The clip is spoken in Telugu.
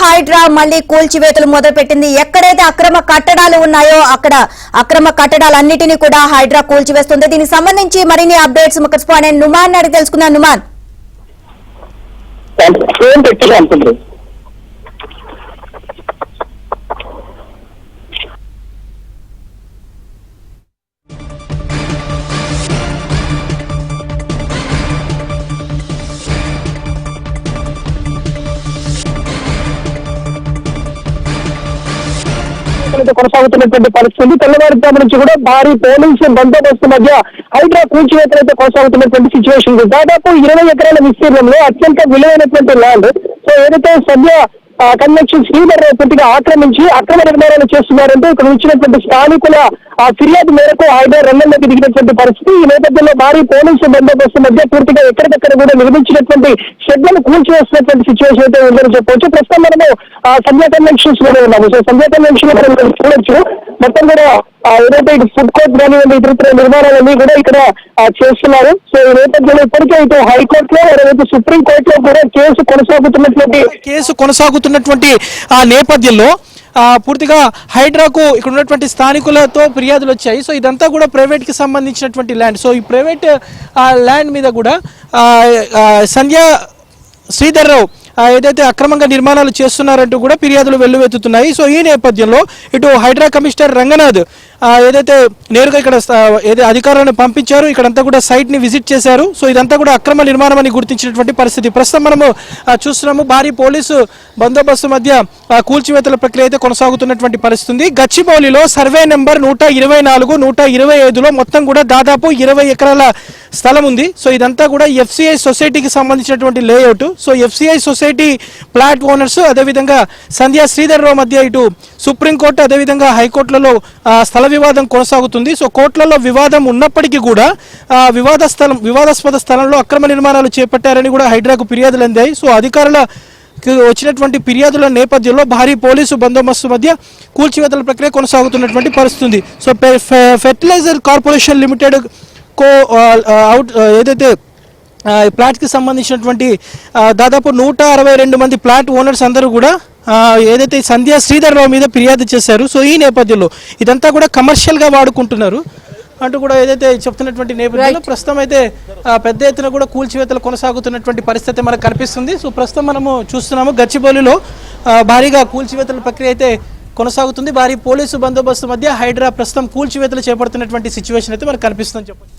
హైడ్రా మళ్లీ కూల్చివేతలు మొదలుపెట్టింది. ఎక్కడైతే అక్రమ కట్టడాలు ఉన్నాయో అక్కడ అక్రమ కట్టడాలన్నిటినీ కూడా హైడ్రా కూల్చివేస్తుంది. దీనికి సంబంధించి మరిన్ని అప్డేట్స్ కరెస్పాండెంట్ నుమాన్ అడిగి తెలుసుకుందాం. నుమాన్, కొనసాగుతున్నటువంటి పరిస్థితి. తెల్లవారుజాము నుంచి కూడా భారీ పోలీసు బందోబస్తు మధ్య హైడ్రా కూల్చివేతలైతే కొనసాగుతున్నటువంటి సిచ్యువేషన్. దాదాపు 20 ఎకరాల విస్తీర్ణంలో అత్యంత విలువైనటువంటి ల్యాండ్. సో ఏదైతే సద్య కన్వెన్షన్ శ్రీధర్ పూర్తిగా ఆక్రమించి అక్రమ నిర్మాణాలు చేస్తున్నారంటూ ఇక్కడ వచ్చినటువంటి స్థానికుల ఫిర్యాదు మేరకు హైడ్రా రంగంలోకి దిగినటువంటి పరిస్థితి. ఈ నేపథ్యంలో భారీ పోలీసు బందోబస్తు మధ్య పూర్తిగా ఎక్కడికక్కడ కూడా నిర్మించినటువంటి షెడ్లను కూల్చివేస్తున్నటువంటి సిచ్యువేషన్ అయితే ఉందని చెప్పవచ్చు. ప్రస్తుతం మనము సంధ్యా కన్వెన్షన్స్ లోనే ఉన్నాము. సో సంధ్యా కన్వెన్షన్ చూడొచ్చు, మొత్తం కూడా ఏదైతే ఫుడ్ కోర్ట్ కానివ్వండి ఇతర నిర్మాణాలన్నీ కూడా ఇక్కడ చేస్తున్నారు. సో ఈ నేపథ్యంలో ఇప్పటికే ఇటు హైకోర్టులో ఏదైతే సుప్రీం కోర్టులో కూడా కేసు కొనసాగుతున్నటువంటి ఆ నేపథ్యంలో పూర్తిగా హైడ్రాకు ఇక్కడ ఉన్నటువంటి స్థానికులతో ఫిర్యాదులు వచ్చాయి. సో ఇదంతా కూడా ప్రైవేట్కి సంబంధించినటువంటి ల్యాండ్. సో ఈ ప్రైవేట్ ల్యాండ్ మీద కూడా సంధ్యా శ్రీధర్ రావు ఏదైతే అక్రమంగా నిర్మాణాలు చేస్తున్నారంటూ కూడా ఫిర్యాదులు వెల్లువెత్తుతున్నాయి. సో ఈ నేపథ్యంలో ఇటు హైడ్రా కమిషనర్ రంగనాథ్ ఏదైతే నేరుగా ఇక్కడ అధికారులను పంపించారు, ఇక్కడంతా కూడా సైట్ ని విజిట్ చేశారు. సో ఇదంతా కూడా అక్రమ నిర్మాణం అని గుర్తించినటువంటి పరిస్థితి. ప్రస్తుతం మనము చూస్తున్నాము భారీ పోలీసు బందోబస్తు మధ్య కూల్చివేతల ప్రక్రియ అయితే కొనసాగుతున్నటువంటి పరిస్థితి. గచ్చిబౌలిలో సర్వే నెంబర్ 124, 125లో మొత్తం కూడా దాదాపు 20 ఎకరాల స్థలం ఉంది. సో ఇదంతా కూడా ఎఫ్సిఐ సొసైటీకి సంబంధించినటువంటి layout. So FCI society plot owners అదేవిధంగా సంధ్యా శ్రీధర్ రావు మధ్య ఇటు సుప్రీంకోర్టు అదేవిధంగా హైకోర్టులలో స్థల వివాదం కొనసాగుతుంది. సో కోర్టులలో వివాదం ఉన్నప్పటికీ కూడా వివాదాస్పద స్థలంలో అక్రమ నిర్మాణాలు చేపట్టారని కూడా హైడ్రాకు ఫిర్యాదులు అందాయి. సో అధికారుల వచ్చినటువంటి ఫిర్యాదుల నేపథ్యంలో భారీ పోలీసు బందోబస్తు మధ్య కూల్చివేతల ప్రక్రియ కొనసాగుతున్నటువంటి పరిస్థితి. సో ఫెర్టిలైజర్ కార్పొరేషన్ లిమిటెడ్ ఏదైతే ప్లాట్కి సంబంధించినటువంటి దాదాపు 162 మంది ప్లాట్ ఓనర్స్ అందరూ కూడా ఏదైతే సంధ్యా శ్రీధర్ రావు మీద ఫిర్యాదు చేశారు. సో ఈ నేపథ్యంలో ఇదంతా కూడా కమర్షియల్గా వాడుకుంటున్నారు అంటూ కూడా ఏదైతే చెప్తున్నటువంటి నేపథ్యంలో ప్రస్తుతం అయితే పెద్ద ఎత్తున కూడా కూల్చివేతలు కొనసాగుతున్నటువంటి పరిస్థితి మనకు కనిపిస్తుంది. సో ప్రస్తుతం మనము చూస్తున్నాము గచ్చిబౌలిలో భారీగా కూల్చివేతల ప్రక్రియ అయితే కొనసాగుతుంది. భారీ పోలీసు బందోబస్తు మధ్య హైడ్రా ప్రస్తుతం కూల్చివేతలు చేపడుతున్నటువంటి సిచ్యువేషన్ అయితే మనకు కనిపిస్తుందని చెప్పండి.